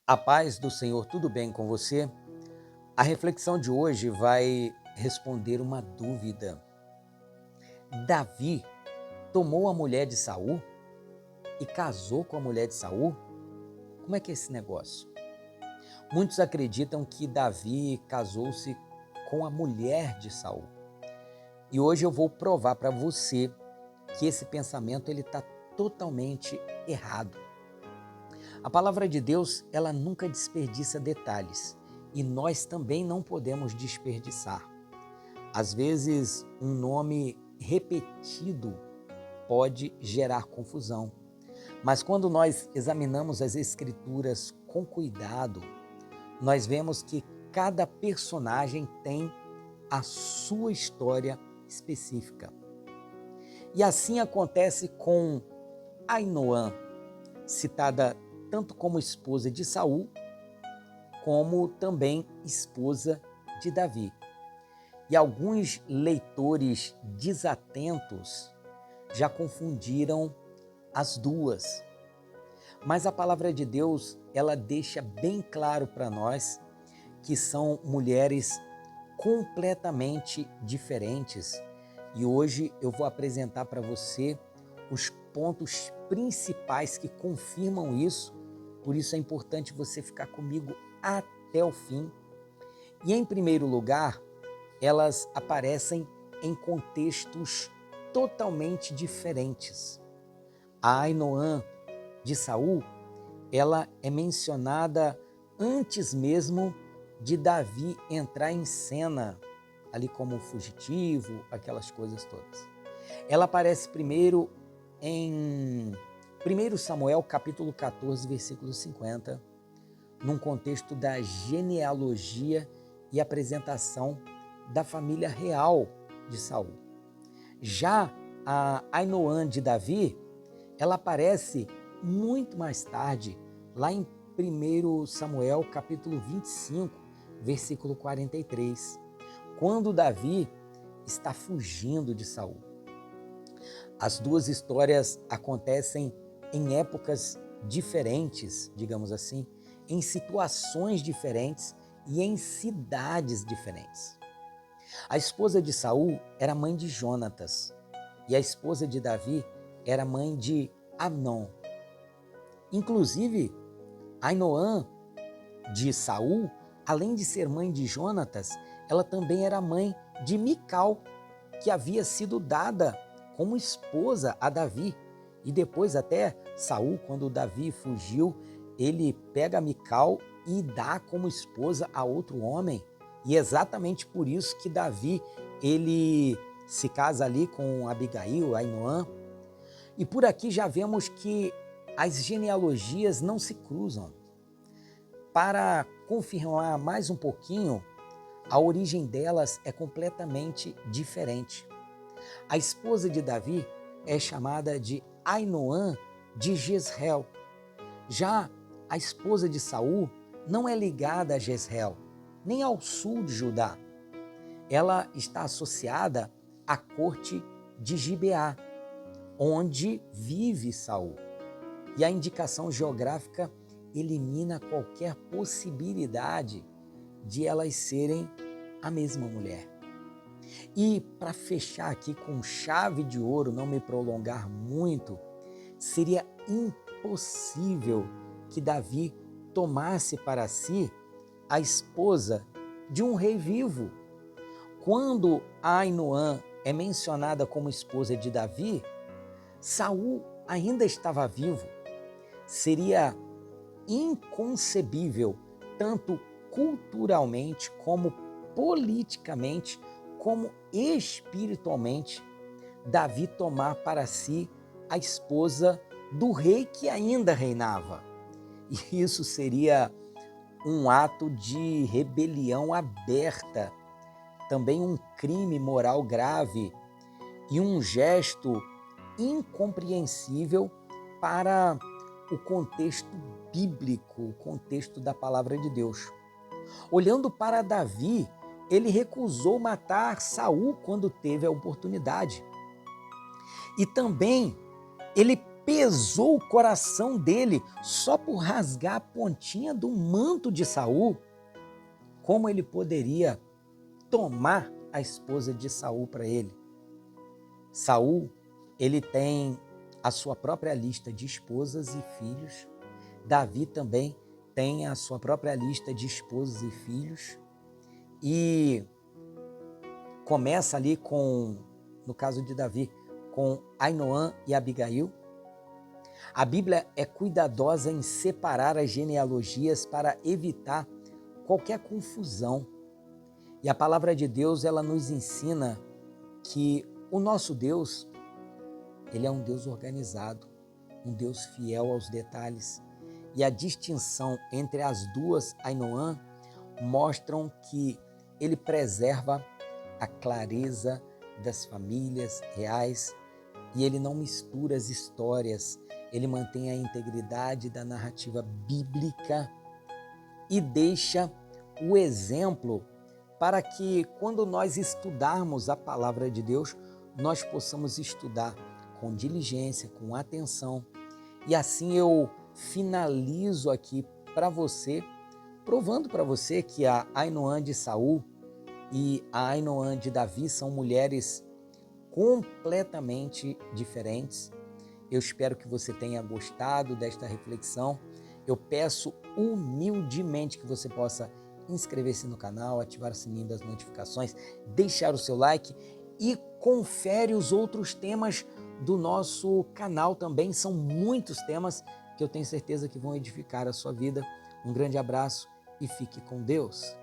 A paz do Senhor, tudo bem com você? A reflexão de hoje vai responder uma dúvida. Davi tomou a mulher de Saul e casou com a mulher de Saul? Como é que é esse negócio? Muitos acreditam que Davi casou-se com a mulher de Saul. E hoje eu vou provar para você que esse pensamento ele está totalmente errado. A palavra de Deus, ela nunca desperdiça detalhes e nós também não podemos desperdiçar. Às vezes, um nome repetido pode gerar confusão, mas quando nós examinamos as Escrituras com cuidado, nós vemos que cada personagem tem a sua história específica. E assim acontece com Ainoã, citada tanto como esposa de Saul, como também esposa de Davi. E alguns leitores desatentos já confundiram as duas. Mas a palavra de Deus, ela deixa bem claro para nós que são mulheres completamente diferentes. E hoje eu vou apresentar para você os pontos principais que confirmam isso. Por isso é importante você ficar comigo até o fim. E em primeiro lugar, elas aparecem em contextos totalmente diferentes. A Ainoã de Saul, ela é mencionada antes mesmo de Davi entrar em cena, ali como fugitivo, aquelas coisas todas. Ela aparece primeiro em 1 Samuel capítulo 14, versículo 50, num contexto da genealogia e apresentação da família real de Saul. Já a Ainoã de Davi, ela aparece muito mais tarde, lá em 1 Samuel capítulo 25, versículo 43, quando Davi está fugindo de Saul. As duas histórias acontecem em épocas diferentes, digamos assim, em situações diferentes e em cidades diferentes. A esposa de Saul era mãe de Jonatas e a esposa de Davi era mãe de Amnon. Inclusive, Ainoã de Saul, além de ser mãe de Jonatas, ela também era mãe de Mical, que havia sido dada como esposa a Davi. E depois até Saul, quando Davi fugiu, ele pega Mical e dá como esposa a outro homem. E é exatamente por isso que Davi, ele se casa ali com Abigail, Ainoã. E por aqui já vemos que as genealogias não se cruzam. Para confirmar mais um pouquinho, a origem delas é completamente diferente. A esposa de Davi é chamada de Ainoã de Jezreel. Já a esposa de Saul não é ligada a Jezreel, nem ao sul de Judá. Ela está associada à corte de Gibeá, onde vive Saul. E a indicação geográfica elimina qualquer possibilidade de elas serem a mesma mulher. E para fechar aqui com chave de ouro, não me prolongar muito, seria impossível que Davi tomasse para si a esposa de um rei vivo. Quando Ainoã é mencionada como esposa de Davi, Saul ainda estava vivo. Seria inconcebível, tanto culturalmente como politicamente, como espiritualmente, Davi tomar para si a esposa do rei que ainda reinava. E isso seria um ato de rebelião aberta, também um crime moral grave e um gesto incompreensível para o contexto bíblico, o contexto da palavra de Deus. Olhando para Davi, ele recusou matar Saul quando teve a oportunidade. E também ele pesou o coração dele só por rasgar a pontinha do manto de Saul, como ele poderia tomar a esposa de Saul para ele? Saul, ele tem a sua própria lista de esposas e filhos. Davi também tem a sua própria lista de esposas e filhos. E começa ali no caso de Davi, com Ainoã e Abigail. A Bíblia é cuidadosa em separar as genealogias para evitar qualquer confusão. E a palavra de Deus, ela nos ensina que o nosso Deus, ele é um Deus organizado, um Deus fiel aos detalhes. E a distinção entre as duas Ainoã mostram que ele preserva a clareza das famílias reais e ele não mistura as histórias, ele mantém a integridade da narrativa bíblica e deixa o exemplo para que, quando nós estudarmos a palavra de Deus, nós possamos estudar com diligência, com atenção. E assim eu finalizo aqui para você, provando para você que a Ainoã de Saul e a Ainoã de Davi são mulheres completamente diferentes. Eu espero que você tenha gostado desta reflexão. Eu peço humildemente que você possa inscrever-se no canal, ativar o sininho das notificações, deixar o seu like e confere os outros temas do nosso canal também. São muitos temas que eu tenho certeza que vão edificar a sua vida. Um grande abraço e fique com Deus.